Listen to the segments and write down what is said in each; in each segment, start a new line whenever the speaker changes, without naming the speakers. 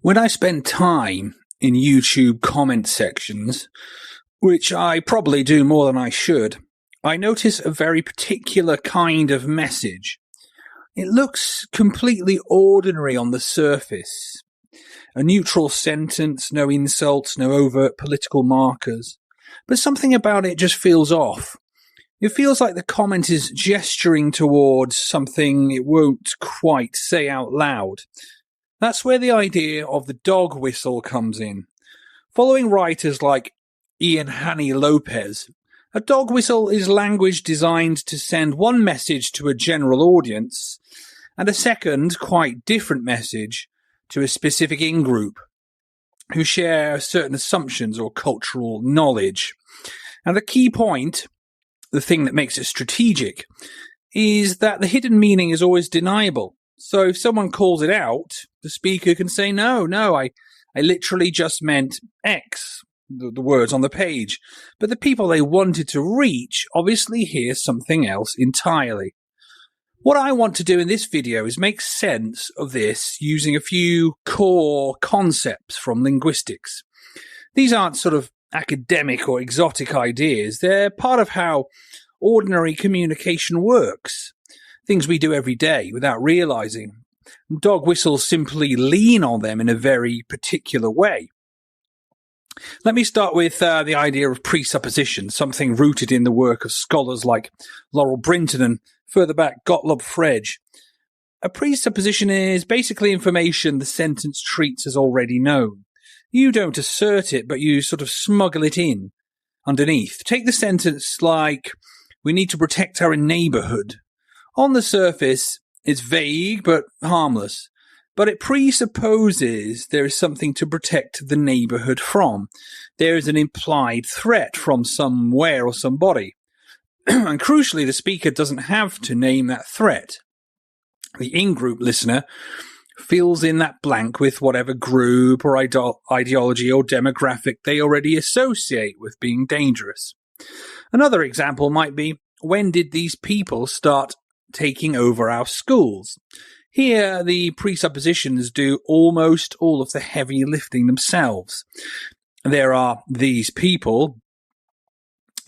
When I spend time in YouTube comment sections, which I probably do more than I should, I notice a very particular kind of message. It looks completely ordinary on the surface. A neutral sentence, no insults, no overt political markers. But something about it just feels off. It feels like the comment is gesturing towards something it won't quite say out loud. That's where the idea of the dog whistle comes in. Following writers like Ian Haney López, a dog whistle is language designed to send one message to a general audience and a second, quite different message to a specific in-group who share certain assumptions or cultural knowledge. And the key point, the thing that makes it strategic, is that the hidden meaning is always deniable. So if someone calls it out, the speaker can say, no, I literally just meant X, the words on the page. But the people they wanted to reach obviously hear something else entirely. What I want to do in this video is make sense of this using a few core concepts from linguistics. These aren't sort of academic or exotic ideas. They're part of how ordinary communication works. Things we do every day without realizing. Dog whistles simply lean on them in a very particular way. Let me start with the idea of presupposition, something rooted in the work of scholars like Laurel, Brinton, and further back, Gottlob, Frege. A presupposition is basically information the sentence treats as already known. You don't assert it, but you sort of smuggle it in underneath. Take the sentence like, we need to protect our neighborhood. On the surface, it's vague but harmless, but it presupposes there is something to protect the neighborhood from. There is an implied threat from somewhere or somebody. And crucially, the speaker doesn't have to name that threat. The in-group listener fills in that blank with whatever group or ideology or demographic they already associate with being dangerous. Another example might be, when did these people start taking over our schools? Here, the presuppositions do almost all of the heavy lifting themselves. There are these people.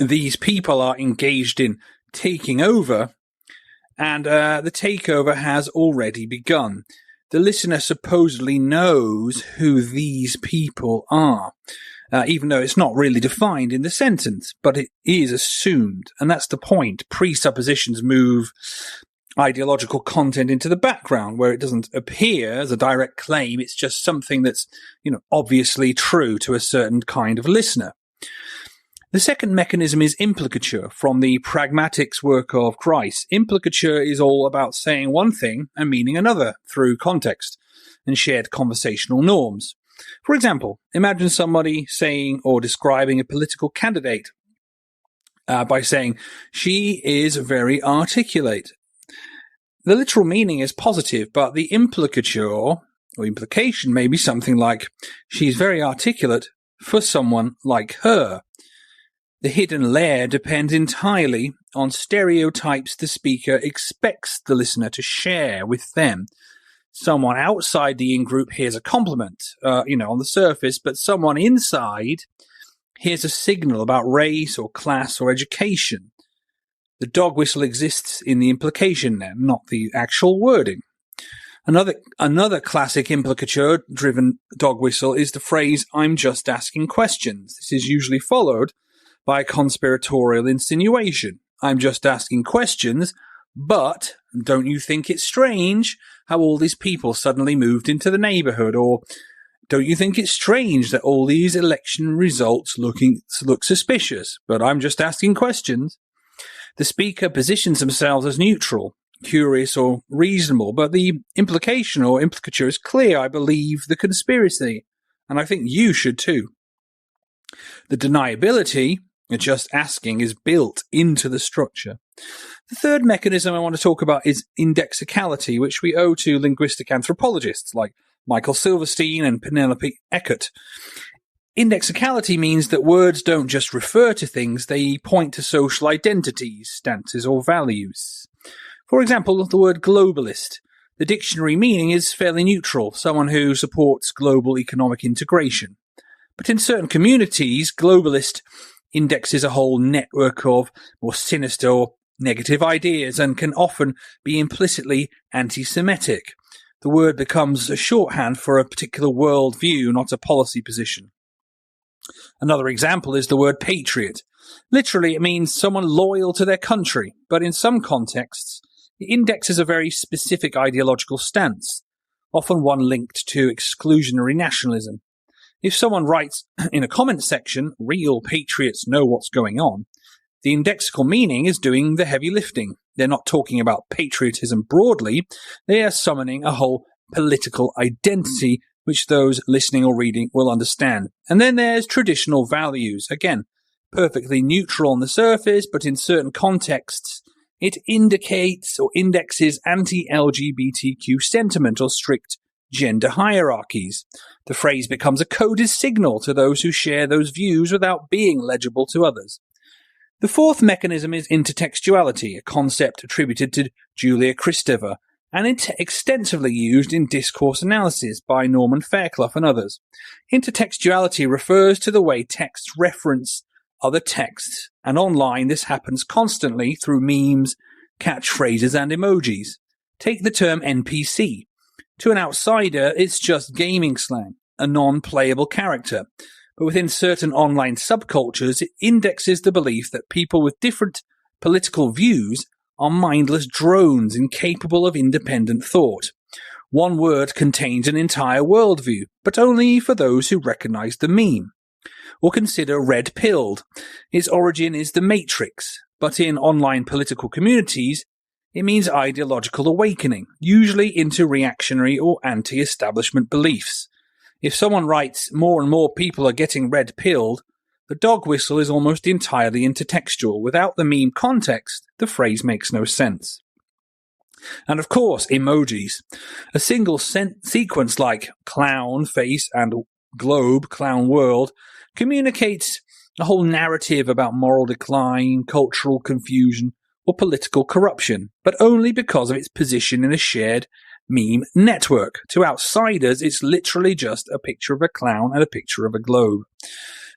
These people are engaged in taking over, and the takeover has already begun. The listener supposedly knows who these people are, even though it's not really defined in the sentence, but it is assumed, and that's the point. Presuppositions move ideological content into the background, where it doesn't appear as a direct claim. It's just something that's, obviously true to a certain kind of listener. The second mechanism is implicature, from the Pragmatics work of Christ. Implicature is all about saying one thing and meaning another through context and shared conversational norms. For example, imagine somebody saying or describing a political candidate by saying, she is very articulate. The literal meaning is positive, but the implicature or implication may be something like, she's very articulate for someone like her. The hidden layer depends entirely on stereotypes the speaker expects the listener to share with them. Someone outside the in-group hears a compliment, on the surface, but someone inside hears a signal about race or class or education. The dog whistle exists in the implication then, not the actual wording. Another classic implicature-driven dog whistle is the phrase, I'm just asking questions. This is usually followed by a conspiratorial insinuation. I'm just asking questions, but don't you think it's strange how all these people suddenly moved into the neighborhood? Or don't you think it's strange that all these election results look suspicious? But I'm just asking questions. The speaker positions themselves as neutral, curious or reasonable, but the implication or implicature is clear. I believe the conspiracy, and I think you should too. The deniability, just asking, is built into the structure. The third mechanism I want to talk about is indexicality, which we owe to linguistic anthropologists like Michael Silverstein and Penelope Eckert. Indexicality means that words don't just refer to things, they point to social identities, stances, or values. For example, the word globalist The dictionary meaning is fairly neutral, someone who supports global economic integration. But in certain communities, globalist indexes a whole network of more sinister or negative ideas and can often be implicitly anti-Semitic. The word becomes a shorthand for a particular worldview, not a policy position. Another example is the word patriot. Literally, it means someone loyal to their country, but in some contexts, it indexes a very specific ideological stance, often one linked to exclusionary nationalism. If someone writes in a comment section, "Real patriots know what's going on," the indexical meaning is doing the heavy lifting. They're not talking about patriotism broadly, they are summoning a whole political identity which those listening or reading will understand. And then there's traditional values. Again, perfectly neutral on the surface, but in certain contexts, it indicates or indexes anti-LGBTQ sentiment or strict gender hierarchies. The phrase becomes a coded signal to those who share those views without being legible to others. The fourth mechanism is intertextuality, a concept attributed to Julia Kristeva, and extensively used in discourse analysis by Norman Fairclough and others. Intertextuality refers to the way texts reference other texts, and online this happens constantly through memes, catchphrases, and emojis. Take the term NPC. To an outsider, it's just gaming slang, a non-playable character. But within certain online subcultures, it indexes the belief that people with different political views are mindless drones incapable of independent thought. One word contains an entire worldview, but only for those who recognize the meme. Or consider red-pilled. Its origin is the Matrix, but in online political communities, it means ideological awakening, usually into reactionary or anti-establishment beliefs. If someone writes, "More and more people are getting red-pilled," the dog whistle is almost entirely intertextual. Without the meme context, the phrase makes no sense. And of course, emojis. A single sequence like clown face and globe, clown world, communicates a whole narrative about moral decline, cultural confusion, or political corruption, but only because of its position in a shared meme network. To outsiders, it's literally just a picture of a clown and a picture of a globe.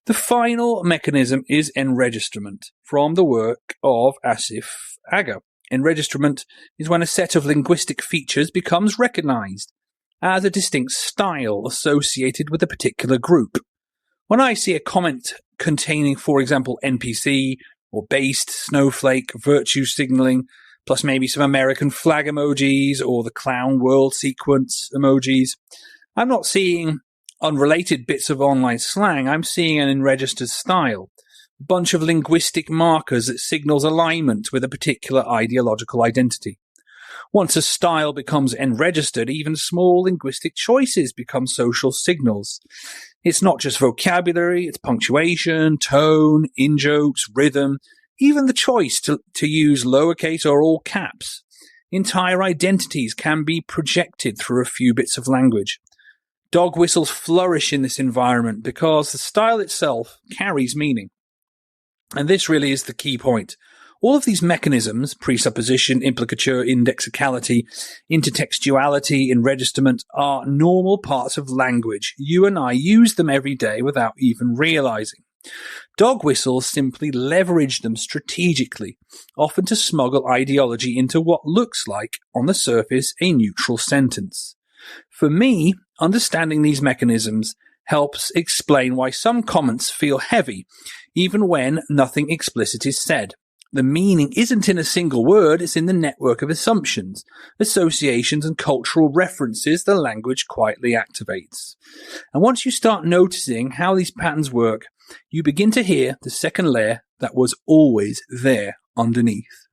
The final mechanism is enregistrement, from the work of Asif Agha. Enregistrement is when a set of linguistic features becomes recognized as a distinct style associated with a particular group. When I see a comment containing, for example, NPC or based, snowflake, virtue signaling, plus maybe some American flag emojis or the clown world sequence emojis, I'm not seeing unrelated bits of online slang. I'm seeing an enregistered style, a bunch of linguistic markers that signals alignment with a particular ideological identity. Once a style becomes enregistered, even small linguistic choices become social signals. It's not just vocabulary, it's punctuation, tone, in-jokes, rhythm, even the choice to use lowercase or all caps. Entire identities can be projected through a few bits of language. Dog whistles flourish in this environment because the style itself carries meaning. And this really is the key point. All of these mechanisms, presupposition, implicature, indexicality, intertextuality, enregistrement, are normal parts of language. You and I use them every day without even realizing. Dog whistles simply leverage them strategically, often to smuggle ideology into what looks like, on the surface, a neutral sentence. For me, understanding these mechanisms helps explain why some comments feel heavy, even when nothing explicit is said. The meaning isn't in a single word, it's in the network of assumptions, associations, and cultural references the language quietly activates. And once you start noticing how these patterns work, you begin to hear the second layer that was always there underneath.